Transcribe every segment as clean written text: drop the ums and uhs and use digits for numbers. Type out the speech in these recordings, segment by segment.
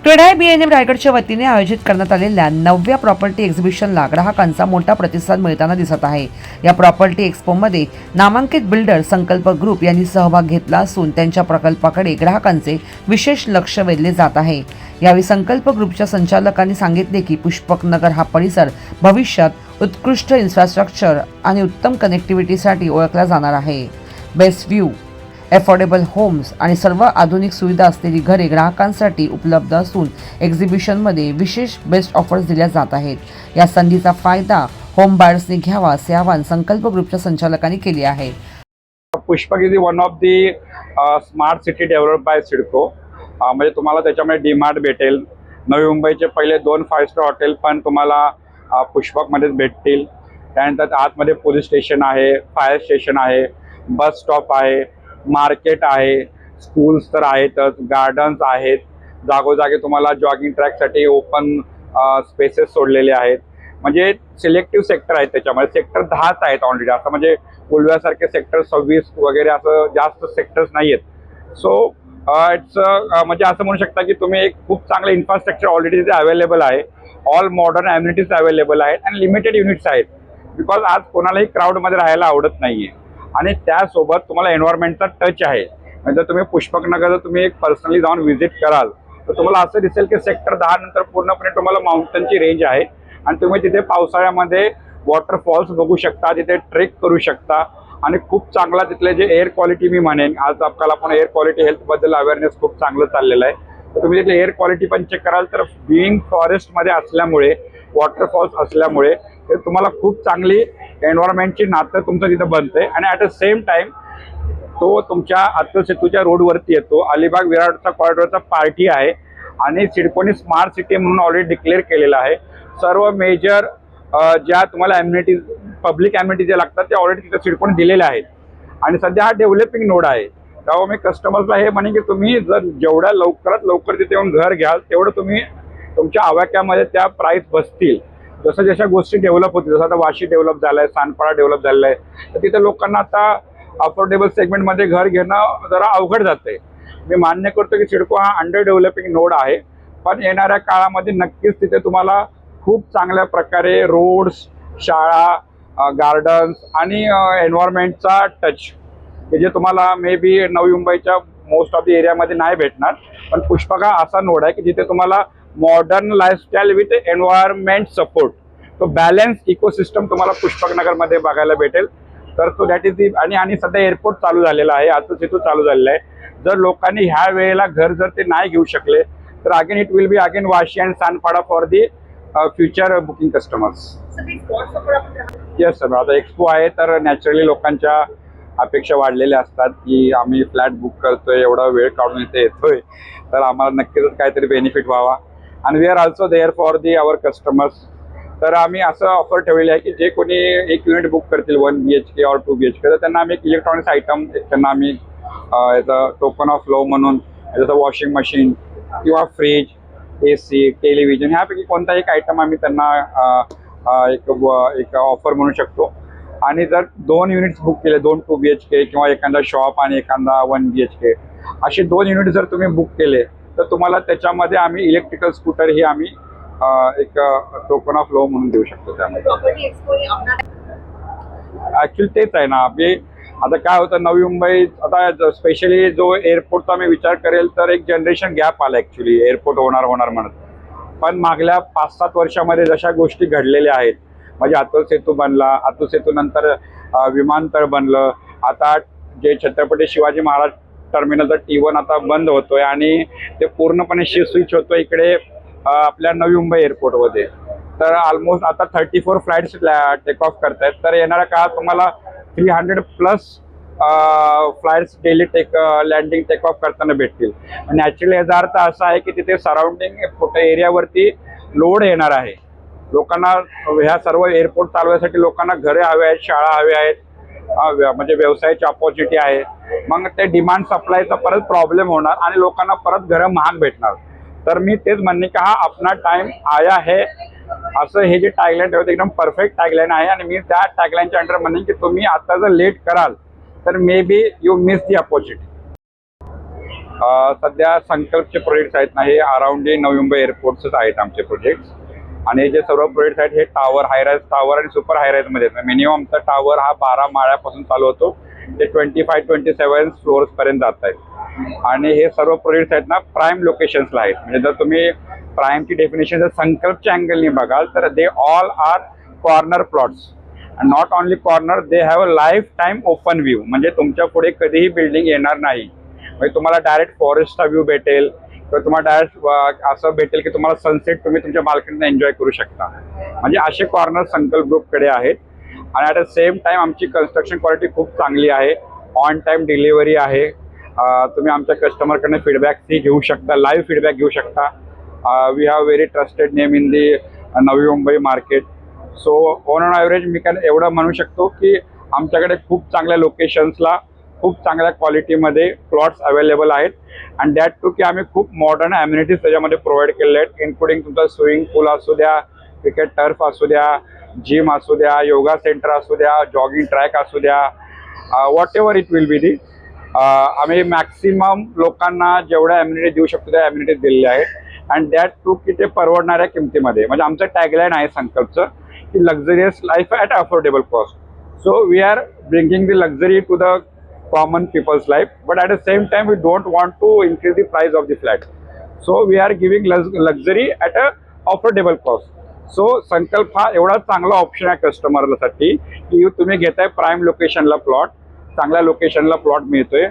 CREDAI BNM रायगडच्या वतीने आयोजित करण्यात आलेल्या 9व्या प्रॉपर्टी एक्झिबिशनला ग्राहकांचा मोठा प्रतिसाद मिळताना दिसत आहे। या प्रॉपर्टी एक्स्पोमध्ये नामांकित बिल्डर संकल्प ग्रुप यांनी सहभाग घेतला असून त्यांच्या प्रकल्पाकडे ग्राहकांचे विशेष लक्ष वेधले जात आहे। यावेळी संकल्प ग्रुपच्या संचालकांनी सांगितले की पुष्पक नगर हा परिसर भविष्यात उत्कृष्ट इन्फ्रास्ट्रक्चर आणि उत्तम कनेक्टिव्हिटीसाठी ओळखला जाणार आहे। बेस्ट व्ह्यू, अफोर्डेबल होम्स आणि सर्व आधुनिक सुविधा असलेली घरे ग्राहकांसाठी उपलब्ध असून एक्झिबिशनमध्ये विशेष बेस्ट ऑफर्स दिल्या जात आहेत। या संधीचा फायदा होम बायर्सनी घ्यावा असे आवाहन संकल्प ग्रुपच्या संचालकांनी केले आहे। Pushpak is one of the smart city develop by CIDCO. म्हणजे तुम्हाला त्याच्यामध्ये डीमार्ट भेटेल, नवी मुंबईचे पहिले 2 5 स्टार हॉटेल पण तुम्हाला पुष्पकमध्येच भेटतील। त्यानंतर आतमध्ये पोलीस स्टेशन आहे, फायर स्टेशन आहे, बस स्टॉप आहे, मार्केट आहे, स्कूल्स तर आहेतच, गार्डन्स आहेत, जागोजागी तुम्हाला जॉगिंग ट्रॅकसाठी ओपन स्पेसेस सोडलेले आहेत। म्हणजे सिलेक्टिव्ह सेक्टर आहेत, त्याच्यामध्ये सेक्टर 10च आहेत ऑलरेडी। असं म्हणजे उलव्यासारखे सेक्टर 26 वगैरे असं जास्त सेक्टर्स नाही आहेत। सो इट्स म्हणजे असं म्हणू शकता की तुम्ही एक खूप चांगलं इन्फ्रास्ट्रक्चर ऑलरेडी तिथे अवेलेबल आहे, ऑल मॉडर्न ॲम्युनिटीज अवेलेबल आहेत आणि लिमिटेड युनिट्स आहेत। बिकॉज आज कोणालाही क्राऊडमध्ये राहायला आवडत नाही आहे आणि त्यासोबत तुम्हाला एन्व्हायरमेंटचा टच आहे। म्हणजे तुम्ही पुष्पकनगर जर तुम्ही एक पर्सनली जाऊन व्हिजिट कराल तर तुम्हाला असं दिसेल की सेक्टर 10 नंतर पूर्णपणे तुम्हाला माउंटनची रेंज आहे आणि तुम्ही तिथे पावसाळ्यामध्ये वॉटरफॉल्स बघू शकता, तिथे ट्रेक करू शकता आणि खूप चांगला तिथले जे एअर क्वालिटी मी म्हणेन, आज आपल्याला पण एअर क्वालिटी हेल्थबद्दल अवेअरनेस खूप चांगलं चाललेलं आहे। तर तुम्ही तिथले एअर क्वालिटी पण चेक कराल तर बिईंग फॉरेस्टमध्ये असल्यामुळे, वॉटरफॉल्स असल्यामुळे ते तुम्हाला खूप चांगली एन्व्हायरमेंटची नातं तुमचं तिथं बनतंय आणि ॲट द सेम टाइम तो तुमच्या अतल सेतूच्या रोडवरती येतो। अलिबाग विरारचा कॉरिडॉरचा पार्टी आहे आणि सिडकोने स्मार्ट सिटी म्हणून ऑलरेडी डिक्लेअर केलेलं आहे। सर्व मेजर ज्या तुम्हाला ॲम्युनिटीज, पब्लिक ॲम्युनिटीज जे लागतात ते ऑलरेडी तिथं सिडकोने दिलेले आहेत आणि सध्या हा डेव्हलपिंग नोड आहे। तेव्हा मी कस्टमर्सला हे म्हणेन की तुम्ही जर जेवढ्या लवकरात लवकर तिथे येऊन घर घ्याल तेवढं तुम्ही तुमच्या आवाक्यामध्ये त्या प्राईस बसतील। जसं जशा गोष्टी डेव्हलप होतील, जसं आता वाशी डेव्हलप झालं आहे, सानपाडा डेव्हलप झालेलं आहे, तर तिथे लोकांना आता अफोर्डेबल सेगमेंटमध्ये घर घेणं जरा अवघड जातं आहे। मी मान्य करतो की सिडको हा अंडर डेव्हलपिंग नोड आहे, पण येणाऱ्या काळामध्ये नक्कीच तिथे तुम्हाला खूप चांगल्या प्रकारे रोड्स, शाळा, गार्डन्स आणि एन्व्हायरमेंटचा टच हे जे तुम्हाला मे बी नवी मुंबईच्या मोस्ट ऑफ द एरियामध्ये नाही भेटणार। पण पुष्पक हा असा नोड आहे की जिथे तुम्हाला modern lifestyle with environment support, तो बॅलन्स इकोसिस्टम तुम्हाला पुष्पकनगरमध्ये बघायला भेटेल। तर तो दॅट इज दी आणि सध्या एअरपोर्ट चालू झालेला आहे, अतल सेतू चालू झालेला आहे। जर लोकांनी ह्या वेळेला घर जर ते नाही घेऊ शकले तर again it will be again Vashi and Sanpada for the future booking customers. Yes sir, आता एक्सपो आहे तर नॅचरली लोकांच्या अपेक्षा वाढलेल्या असतात की आम्ही फ्लॅट बुक करतोय, एवढा वेळ काढून इथे येतोय तर आम्हाला नक्कीच काहीतरी बेनिफिट व्हावा आणि we are also there for the our customers. तर आम्ही असं ऑफर ठेवलेली आहे की जे कोणी एक युनिट बुक करतील 1 BHK और 2 BHK तर त्यांना आम्ही एक इलेक्ट्रॉनिक्स आयटम त्यांना आम्ही याचा टोकन ऑफ लव म्हणून, जसं वॉशिंग मशीन किंवा फ्रीज, AC, टेलिव्हिजन ह्यापैकी कोणताही एक आयटम आम्ही त्यांना एक ऑफर म्हणू शकतो। आणि जर 2 युनिट्स बुक केले, 2 2 BHK किंवा एखादा शॉप आणि एखादा 1 BHK असे 2 युनिट जर तुम्ही बुक केले तर तुम्हाला त्याच्यामध्ये आम्ही इलेक्ट्रिकल स्कूटर ही आम्ही एक टोकन ऑफ लव म्हणून देऊ शकतो। त्यामध्ये ॲक्च्युली तेच आहे ना, आम्ही आता काय होतं नवी मुंबई आता स्पेशली जो एअरपोर्टचा मी विचार करेल तर एक जनरेशन गॅप आला ॲक्च्युली एअरपोर्ट होणार म्हणत। पण मागल्या 5-7 वर्षामध्ये जशा गोष्टी घडलेल्या आहेत, म्हणजे अतल सेतू बनला, अतल सेतू नंतर विमानतळ बनलं, आता जे छत्रपती शिवाजी महाराज टर्मिनलचा T1 आता बंद होतोय आणि ते पूर्णपणे स्विच होतोय इकडे आपल्या नवी मुंबई एअरपोर्टमध्ये। तर ऑलमोस्ट आता 34 फ्लाईट्स टेक ऑफ करतायत। तर येणाऱ्या काळात तुम्हाला 300+ flights daily landing take off करताना भेटतील। नॅचरली याचा अर्थ असा आहे की तिथे सराउंडिंग एरियावरती लोड येणार आहे लोकांना। ह्या सर्व एअरपोर्ट चालवण्यासाठी लोकांना घरे हवे आहेत, शाळा हवे आहेत, म्हणजे व्यवसायाची अपॉर्च्युनिटी आहे। मग ते डिमांड सप्लायचा परत प्रॉब्लेम होणार आणि लोकांना परत घरं महाग भेटणार। तर मी तेच म्हणणे की हा अपना टाइम आया है असं हे जे टॅगलाईन ठेवतं एकदम परफेक्ट टॅगलाईन आहे आणि मी त्या टॅगलाईनच्या अंडर म्हणेन की तुम्ही आता जर लेट कराल तर may be you miss the opportunity. सध्या संकल्पचे प्रोजेक्ट्स आहेत ना, हे अराउंड नवी मुंबई एअरपोर्टच आहेत आमचे प्रोजेक्ट्स. आणि जे सर्व प्रोजेक्ट्स आहेत हे टावर, हायराईज टावर आणि सुपर हायराईजमध्ये आहेत. मिनिमम आमचा टावर हा 12 माळ्यापासून चालू होतो ते 25-27 फ्लोअर्सपर्यंत जात आहेत. आणि हे सर्व प्रोजेक्ट्स आहेत ना प्राईम लोकेशन्सला आहेत. म्हणजे जर तुम्ही प्राईमची डेफिनेशन जर संकल्पच्या अँगलनी बघाल तर they all are corner plots. Not only corner, they have a lifetime open view. म्हणजे तुमच्या पुढे कधीही बिल्डिंग येणार नाही. म्हणजे तुम्हाला डायरेक्ट फॉरेस्टचा व्ह्यू भेटेल किंवा तुम्हाला डायरेक्ट असं भेटेल की तुम्हाला सनसेट तुम्ही तुमच्या बाल्कनीत एन्जॉय करू शकता. म्हणजे असे कॉर्नर संकल्प ग्रुपकडे आहेत. आणि ॲट द सेम टाईम आमची कन्स्ट्रक्शन क्वालिटी खूप चांगली आहे. ऑन टाईम डिलिव्हरी आहे. तुम्ही आमच्या कस्टमरकडनं फीडबॅकही घेऊ शकता, लाईव्ह फीडबॅक घेऊ शकता. We have very trusted name in the Navi Mumbai market. So on average मी काय एवढं म्हणू शकतो की आमच्याकडे खूप चांगल्या लोकेशन्सला खूप चांगल्या क्वालिटीमध्ये प्लॉट्स अवेलेबल आहेत. अँड दॅट टू की आम्ही खूप मॉडर्न ॲम्युनिटीज त्याच्यामध्ये प्रोव्हाइड केलेले आहेत. इन्क्लुडिंग तुमचा स्विमिंग पूल असू द्या, क्रिकेट टर्फ असू द्या, जिम असू द्या, योगा सेंटर असू द्या, जॉगिंग ट्रॅक असू द्या, what ever it will be the. आम्ही मॅक्सिमम लोकांना जेवढ्या ॲम्युनिटीज देऊ शकतो त्या ॲम्युनिटीज दिलेल्या आहेत. अँड दॅट टू की ते परवडणाऱ्या किमतीमध्ये. म्हणजे आमचं टॅगलाईन आहे संकल्पचं की luxurious life at affordable cost. So we are bringing the luxury to the common people's life, but at the same time we don't want to increase the price of the flat. So we are giving luxury at a affordable cost. So संकल्प हा एवढा चांगला option आहे कस्टमरसाठी की तुम्ही घेताय prime लोकेशनला plot, चांगल्या लोकेशनला प्लॉट मिळतोय,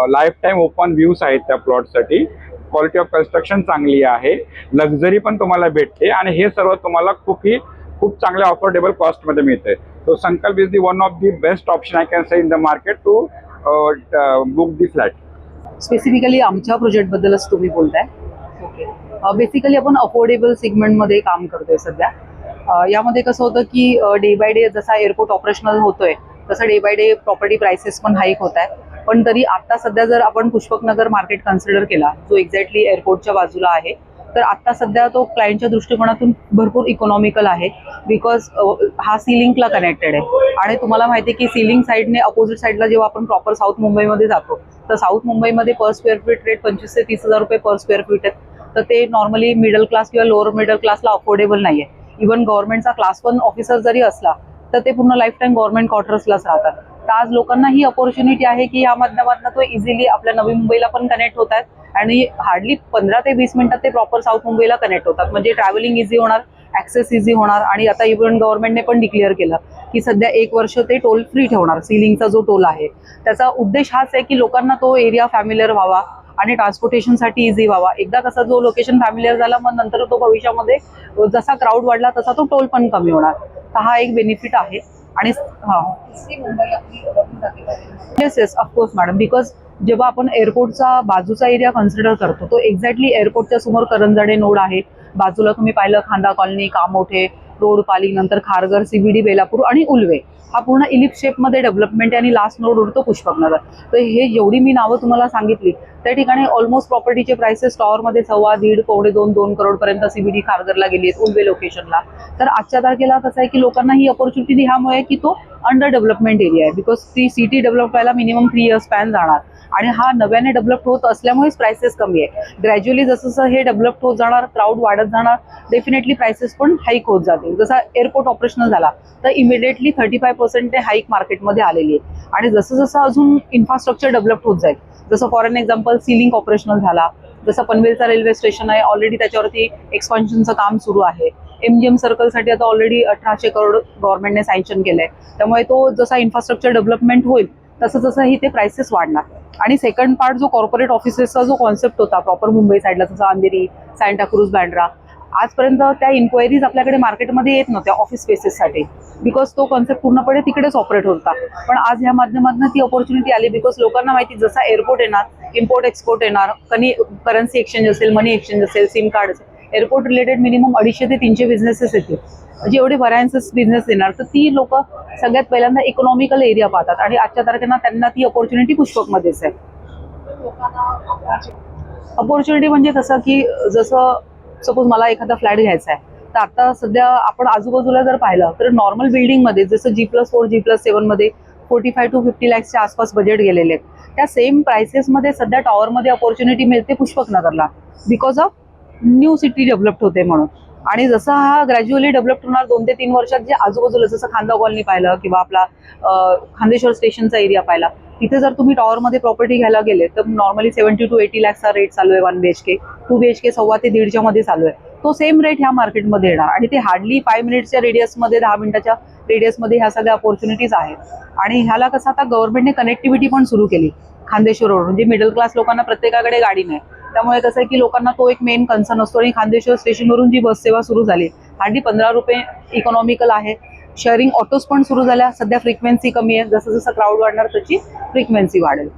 लाईफ टाईम ओपन व्ह्यूज आहेत त्या प्लॉटसाठी, क्वालिटी ऑफ कन्स्ट्रक्शन चांगली आहे, लक्झरी पण तुम्हाला भेटते आणि हे सर्व तुम्हाला खूप चांगल्या अफोर्डेबल कॉस्टमध्ये मिळते. So Sankalp is the one of the best option I can say in the market to book the flat. Specifically आमच्या प्रोजेक्टबद्दलच तुम्ही बोलताय. ओके. बेसिकली आपण अफोर्डेबल सेगमेंटमध्ये काम करतोय सध्या. यामध्ये कसं होतं की डे बाय डे जसा एअरपोर्ट ऑपरेशनल होतोय तसं day by day property prices पण हाईक होत आहे. पण तरी आता सध्या जर आपण पुष्पकनगर मार्केट कन्सिडर केला जो एक्झॅक्टली एअरपोर्टच्या बाजूला आहे तर आता सध्या तो क्लायंटच्या दृष्टिकोनातून भरपूर इकॉनॉमिकल आहे. बिकॉज हा सी लिंकला कनेक्टेड आहे आणि तुम्हाला माहिती आहे की सी लिंक साईडने अपोजिट साईडला जेव्हा आपण प्रॉपर साऊथ मुंबईमध्ये जातो तर साऊथ मुंबईमध्ये पर स्क्वेअर फीट रेट 25,000 ते 30,000 रुपये पर स्क्वेअर फीट आहेत. तर ते नॉर्मली मिडल क्लास किंवा लोअर मिडल क्लासला अफोर्डेबल नाही आहे. इव्हन गव्हर्नमेंटचा क्लास 1 ऑफिसर जरी असला तर ते पूर्ण लाईफ टाईम गव्हर्नमेंट क्वार्टर्सलाच राहतात. तर आज लोकांना ही अपॉर्च्युनिटी आहे की या माध्यमातून तो इझिली आपल्या नवी मुंबईला पण कनेक्ट होत आहेत आणि हार्डली 15 ते 20 मिनिटात ते प्रॉपर साऊथ मुंबईला कनेक्ट होतात. म्हणजे ट्रॅव्हलिंग इझी होणार, ॲक्सेस इझी होणार. आणि आता इव्हन गव्हर्नमेंटने पण डिक्लेअर केलं की सध्या 1 वर्ष ते टोल फ्री ठेवणार. सीलिंगचा जो टोल आहे त्याचा उद्देश हाच आहे की लोकांना तो एरिया फॅमिलियर व्हावा आणि ट्रान्सपोर्टेशनसाठी इझी व्हावा. एकदा कसा जो लोकेशन फॅमिलियर झाला मग नंतर तो भविष्यामध्ये जसा क्राऊड वाढला तसा तो टोल पण कमी होणार. तर हा एक बेनिफिट आहे. आणि yes yes of course madam. Because जेव्हा आपण एअरपोर्टचा बाजूचा एरिया कन्सिडर करतो तो एक्झॅक्टली एअरपोर्टच्या समोर करंजाडे नोड आहे. बाजूला तुम्ही पाहिलं खांदा कॉलनी, कामोठे, रोडपाली, नंतर खारघर, CBD, बेलापूर आणि उल्वे हा पूर्ण इलिप्स शेपमध्ये डेव्हलपमेंट आहे आणि लास्ट नोड उडतो पुष्पकनगर. तर हे जेवढी मी नावं तुम्हाला सांगितली त्या ठिकाणी ऑलमोस्ट प्रॉपर्टीचे प्राइसेस टॉवरमध्ये 1.25, 1.5, 2 करोडपर्यंत CBD खारघरला गेली आहेत उल्वे लोकेशनला. तर आजच्या तारखेला कसं आहे की लोकांना ही अपॉर्च्युनिटी ह्यामुळे की तो अंडर डेव्हलपमेंट एरिया आहे. बिकॉज ती सिटी डेव्हलप व्हायला मिनिमम 3 इयर्स स्पॅन जाणार आणि हा नव्याने डेव्हलप होत असल्यामुळेच प्राइसेस कमी आहे. ग्रॅज्युअली जसं जसं हे डेव्हलप होत जाणार, क्राऊड वाढत जाणार, डेफिनेटली प्राइसेस पण हाईक होत जातील. जसा एअरपोर्ट ऑपरेशनल झाला तर इमिडिएटली 35% ते हाईक मार्केटमध्ये आलेली आहे. आणि जसं जसं अजून इन्फ्रास्ट्रक्चर डेव्हलप होत जाईल, जसं for an example sea link operational झाला, जसं पनवेलचा रेल्वे स्टेशन आहे ऑलरेडी त्याच्यावरती एक्सपान्शनचं काम सुरू आहे. MGM सर्कलसाठी आता ऑलरेडी 1800 करोड गव्हर्नमेंटने सँक्शन केलंय. त्यामुळे तो जसा इन्फ्रास्ट्रक्चर डेव्हलपमेंट होईल तसं तसं ही ते प्राइसेस वाढणार. आणि सेकंड पार्ट जो कॉर्पोरेट ऑफिसेसचा जो कॉन्सेप्ट होता प्रॉपर मुंबई साईडला जसं अंधेरी, सांताक्रूज, बँड्रा, आजपर्यंत त्या इन्क्वायरीज आपल्याकडे मार्केटमध्ये येत नव्हत्या ऑफिस स्पेसेससाठी. बिकॉज तो कॉन्सेप्ट पूर्णपणे तिकडेच ऑपरेट होता. पण आज ह्या माध्यमातून ती अपॉर्च्युनिटी आली. बिकॉज लोकांना माहिती जसा एअरपोर्ट येणार, इम्पोर्ट एक्सपोर्ट येणार, करन्सी एक्सचेंज असेल, मनी एक्सचेंज असेल, सिम कार्ड असेल, एअरपोर्ट रिलेटेड मिनिमम 250 ते 300 बिझनेसेस येतील. जेवढे व्हरायन्सेस बिझनेस येणार तर ती लोक सगळ्यात पहिल्यांदा इकॉनॉमिकल एरिया पाहतात आणि आजच्या तारखेला त्यांना ती अपॉर्च्युनिटी पुष्पकमध्येच आहे. अपॉर्च्युनिटी म्हणजे कसं की जसं सपोज मला एखादा फ्लॅट घ्यायचा आहे तर आता सध्या आपण आजूबाजूला जर पाहिलं तर नॉर्मल बिल्डिंगमध्ये जसं G+4, G+7 मध्ये 45 to 50 लॅक्सच्या आसपास बजेट गेलेले आहेत. त्या सेम प्राइसेसमध्ये सध्या टॉवरमध्ये अपॉर्च्युनिटी मिळते पुष्पकनगरला, because of new city developed होते म्हणून. आणि जसं हा ग्रॅज्युअली डेव्हलप होणार 2 ते 3 वर्षात, जे आजूबाजूला जसं खांदा कॉलनी पाहिलं किंवा आपला खांदेश्वर स्टेशनचा एरिया पाहिला, तिथे जर तुम्ही टॉवरमध्ये प्रॉपर्टी घ्यायला गेले तर नॉर्मली 70 to 80 लॅक्सचा रेट चालू आहे 1 BHK, 2 BHK 1.25 ते 1.5च्या मध्ये चालू आहे. तो सेम रेट ह्या मार्केटमध्ये येणार आणि ते हार्डली 5 मिनिट्सच्या रेडियसमध्ये, 10 मिनिटाच्या रेडियसमध्ये ह्या सगळ्या अपॉर्च्युनिटीज आहेत. आणि ह्याला कसं आता गव्हर्नमेंटने कनेक्टिव्हिटी पण सुरू केली खांदेश्वर रोड, म्हणजे मिडल क्लास लोकांना प्रत्येकाकडे गाडी नाही, त्यामुळे कसं आहे की लोकांना तो एक मेन कन्सर्न असतो. आणि खांदेश्वर स्टेशनवरून जी बस सेवा सुरू झाली, हार्डली 15 रुपये इकॉनॉमिकल आहे. शेअरिंग ऑटोज पण सुरू झाल्या, सध्या फ्रिक्वेन्सी कमी आहे, जसं जसं क्राऊड वाढणार तशी फ्रिक्वेन्सी वाढेल.